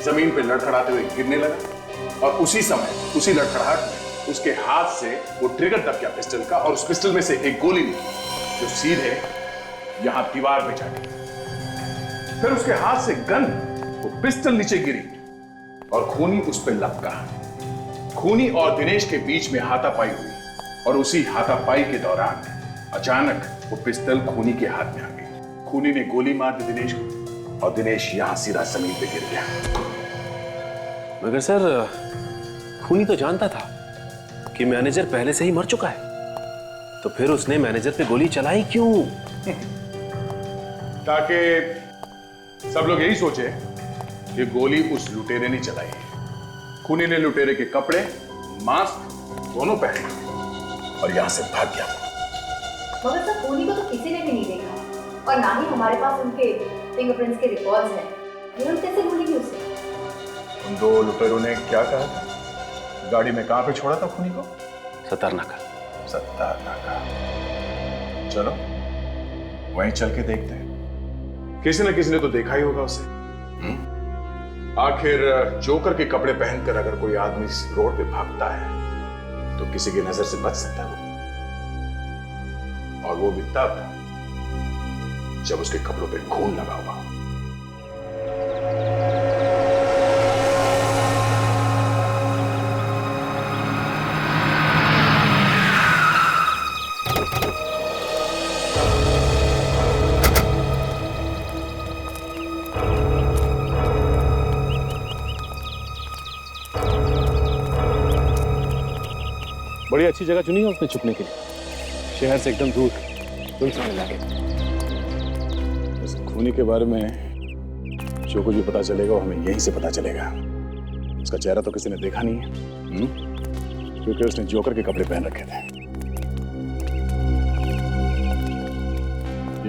जमीन पे लड़खड़ाते हुए गिरने लगा और उसी समय उसी लड़खड़ाहट में उसके हाथ से वो ट्रिगर दब गया पिस्टल का और उस पिस्टल में से एक गोली निकली जो सीधे यहां दीवार पे जा गई। फिर उसके हाथ से गन वो पिस्टल नीचे गिरी और खूनी उस पर लपका। खूनी और दिनेश के बीच में हाथापाई हुई और उसी हाथापाई के दौरान अचानक वो पिस्टल खूनी के हाथ में आ गई। खूनी ने गोली मार दी दिनेश को और दिनेश यहां सीधा जमीन पे गिर गया। मगर सर खूनी तो जानता था कि मैनेजर पहले से ही मर चुका है, तो फिर उसने मैनेजर पे गोली चलाई क्यों? ताकि सब लोग यही सोचे कि गोली उस लुटेरे ने चलाई है। खूनी ने लुटेरे के कपड़े, मास्क दोनों पहने और यहां से भाग गया। मगर सर खूनी को तो किसी ने भी नहीं देखा और ना ही हमारे पास उनके फिंगरप्रिंट्स के रिकॉर्ड्स हैं। फिर कैसे भूलेंगे उसे? उन 2 लुटेरों ने क्या कहा था? गाड़ी में कहां पे छोड़ा था खूनी को? सत्तार नाका। सत्तार नाका। चलो वहीं चल के देखते हैं। किसी न किसी ने तो देखा ही होगा उसे। आखिर जोकर के कपड़े पहनकर अगर कोई आदमी रोड पे भागता है तो किसी की नजर से बच सकता है और वो भी तब जब उसके कपड़ों पे खून लगा हुआ। बड़ी अच्छी जगह चुनी है उसने छुपने के लिए, शहर से एकदम दूर, सुनसान इलाके। इस खूनी के बारे में जो कुछ भी पता चलेगा वो हमें यहीं से पता चलेगा। उसका चेहरा तो किसी ने देखा नहीं है, क्योंकि उसने जोकर के कपड़े पहन रखे थे।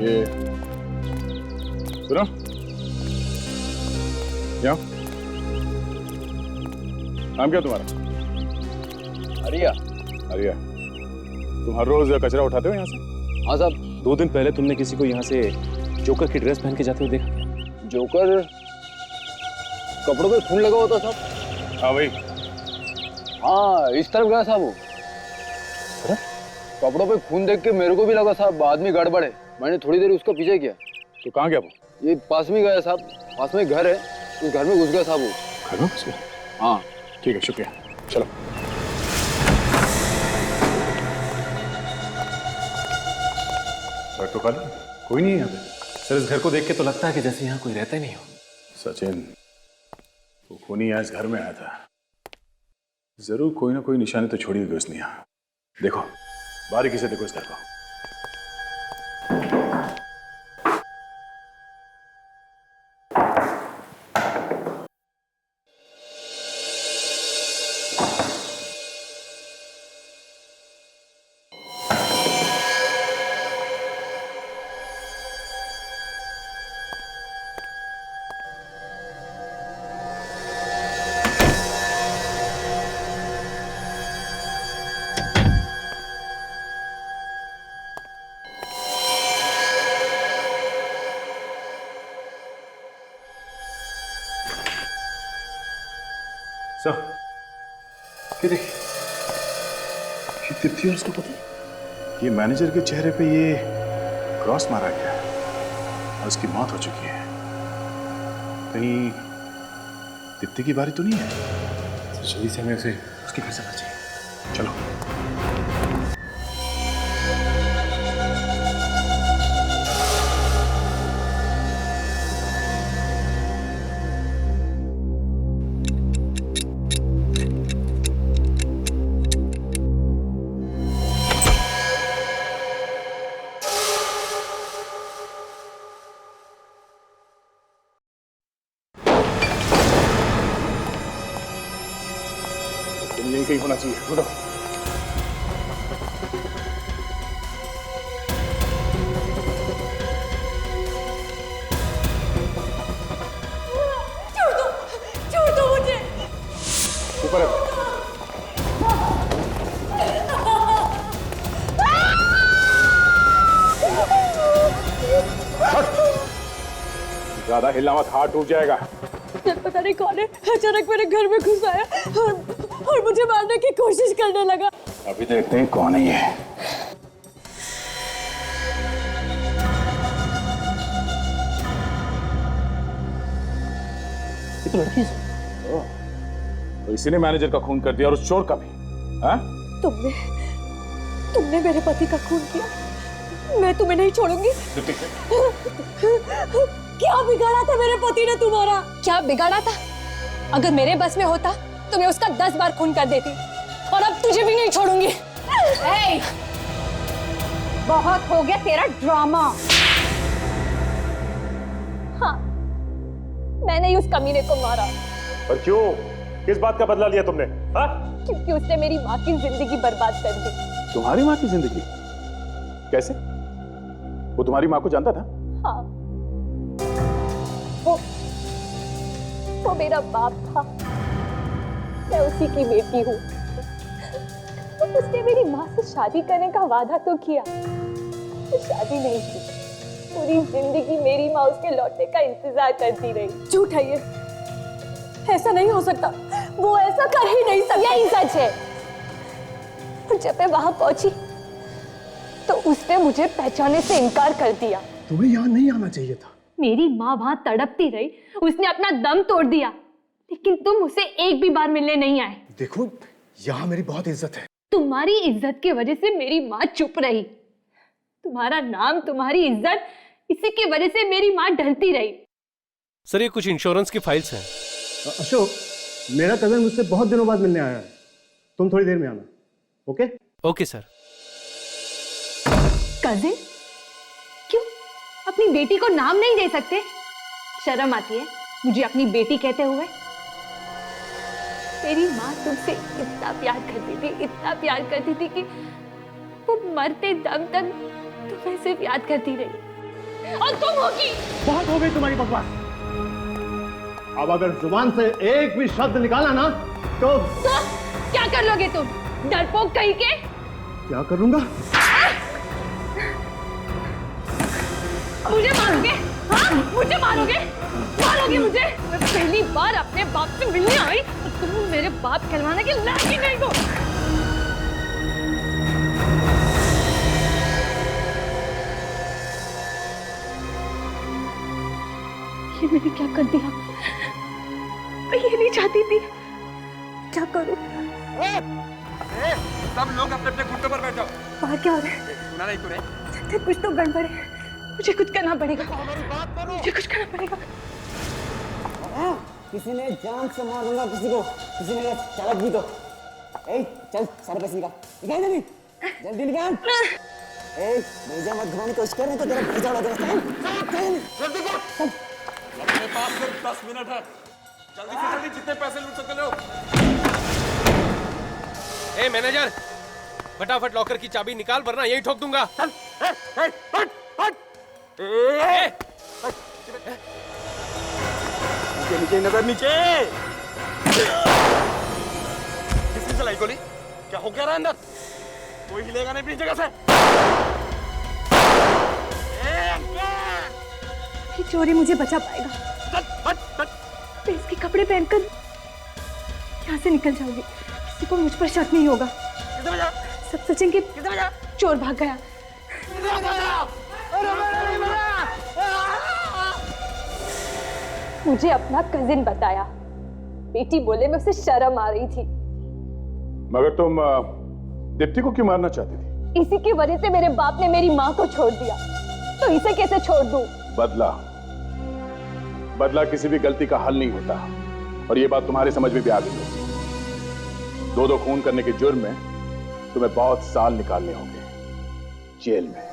ये सुनो, क्या नाम क्या तुम्हारा? अरिया। अरिया, तुम हर रोज कचरा उठाते हो यहाँ से? हाँ साहब, 2 दिन पहले तुमने किसी को यहाँ से जोकर की ड्रेस पहन के जाते हुए देखा। जोकर? कपड़ों पे खून लगा होता साहब। हाँ भाई। हाँ इस तरफ गया साहब वो। कपड़ों पे खून देख के मेरे को भी लगा साहब आदमी गड़बड़ है। मैंने थोड़ी देर उसका पीछे किया। तो कहाँ गया वो? ये पास में गया साहब, पास में घर है, उस घर में घुस गया साहब वो। घर में घुस गया? हाँ ठीक है, शुक्रिया, चलो। तो खाली कोई नहीं है यहाँ पे। सर इस घर को देख के तो लगता है कि जैसे यहाँ कोई रहता ही नहीं हो। सचिन, वो खूनी यहाँ इस घर में आया था, जरूर कोई ना कोई निशानी तो छोड़ी होगी उसने यहाँ। देखो बारीकी से देखो इस घर को। सर ये देखिए, ये दीप्ति और उसका पति, ये मैनेजर के चेहरे पे ये क्रॉस मारा गया है और उसकी मौत हो चुकी है। कहीं दीप्ति की बारी तो नहीं है? तो जल्दी से हमें उसे उसके घर जाना चाहिए। चलो। यही कहीं होना चाहिए। उठो। छोड़ दो मुझे। ऊपर है। ज्यादा हिलना मत, हाथ टूट जाएगा। पता नहीं कौन है अचानक मेरे घर में घुस आया और मुझे मारने की कोशिश करने लगा। अभी देखते हैं कौन है ये। तो लड़की तो इसी ने मैनेजर का खून कर दिया और उस चोर का भी। हाँ? तुमने मेरे पति का खून किया, मैं तुम्हें नहीं छोड़ूंगी। क्या बिगाड़ा था मेरे पति ने तुम्हारा? क्या बिगाड़ा था? अगर मेरे बस में होता तो मैं उसका 10 बार खून कर देती, और अब तुझे भी नहीं छोड़ूंगी। बहुत हो गया तेरा ड्रामा। हाँ, मैंने ही उस कमीने को मारा। पर क्यों? किस बात का बदला लिया तुमने? हाँ? क्योंकि उसने मेरी माँ की जिंदगी बर्बाद कर दी। तुम्हारी माँ की जिंदगी? कैसे? वो तुम्हारी माँ को जानता था? हाँ, वो मेरा बाप था, मैं उसी की बेटी हूँ। उसने मेरी माँ से शादी करने का वादा तो किया, तो शादी नहीं की। पूरी जिंदगी मेरी माँ उसके लौटने का इंतजार करती रही। झूठ है ये, ऐसा नहीं हो सकता। वो ऐसा कर ही नहीं सकता। यही सच है। और जब मैं वहां पहुंची तो उसने मुझे पहचानने से इनकार कर दिया। तुम्हें यहाँ नहीं आना चाहिए था। मेरी माँ वहां तड़पती रही, उसने अपना दम तोड़ दिया, लेकिन तुम उसे एक भी बार मिलने नहीं आए। देखो, यहाँ मेरी बहुत इज्जत है। तुम्हारी इज्जत की वजह से मेरी माँ चुप रही। तुम्हारा नाम, तुम्हारी इज्जत, इसी की वजह से मेरी माँ डरती रही। सर ये कुछ इंश्योरेंस की फाइल्स हैं। अशोक, मेरा कजन मुझसे बहुत दिनों बाद मिलने आया है, तुम थोड़ी देर में आना। ओके? Okay sir. कजिन? क्यों? अपनी बेटी को नाम नहीं दे सकते? शर्म आती है मुझे अपनी बेटी कहते हुए। मेरी माँ तुमसे इतना प्यार करती थी, इतना प्यार करती थी कि वो मरते दम तक तुम्हें सिर्फ याद करती रही। और तुम होगी। बहुत हो गई तुम्हारी बकवास। अब अगर जुबान से एक भी शब्द निकाला ना तो क्या कर लोगे तुम? डरपोक कहीं के। क्या करूंगा? मुझे मारोगे? हाँ, मुझे मारोगे? मारोगे मुझे? मैं पहली बार अपने बाप से मिलने आई और तुम मेरे बाप कहलवाने के लायक ही नहीं हो। ये मैंने क्या कर दिया? मैं ये नहीं चाहती थी। क्या करूं? सब लोग अपने अपने घुटनों पर बैठ जाओ। बाहर क्या हो रहा है? सुना नहीं तूने? लगता है कुछ तो गड़बड़ है। मुझे कुछ करना पड़ेगा। मुझे कुछ करना पड़ेगा। किसी ने जान से मार दूंगा किसी को। किसी ने चालक भी तो। ए, चल सारे पैसे निकाल। निकाल जल्दी। जल्दी निकाल। ए, भेजा मत घुमाने की कोशिश कर, नहीं तो तेरा भेजा उड़ा देगा। चल जल्दी कर। अपने पास सिर्फ 10 मिनट है। जल्दी से जल्दी जितने पैसे लूट सकते हो। ए मैनेजर, फटाफट लॉकर की चाबी निकाल वरना यही ठोक दूंगा। चल, हट, हट। नीचे नजर नीचे। किसने चलाई गोली? क्या हो क्या रहा है अंदर? कोई हिलेगा नहीं अपनी जगह से। ये चोरी मुझे बचा पाएगा। हट। मैं इसके कपड़े पहनकर यहाँ से निकल जाऊंगी। किसी को मुझ पर शक नहीं होगा। सब सोचेंगे चोर भाग गया। मुझे अपना कजिन बताया। बेटी बोले मैं उसे शर्म आ रही थी। मगर तुम दीप्ति को क्यों मारना चाहती थी? इसी की वजह से मेरे बाप ने मेरी माँ को छोड़ दिया, तो इसे कैसे छोड़ दूं? बदला किसी भी गलती का हल नहीं होता, और ये बात तुम्हारे समझ में भी आ गई होगी। दो खून करने के जुर्म में तुम्हें बहुत साल निकालने होंगे जेल में।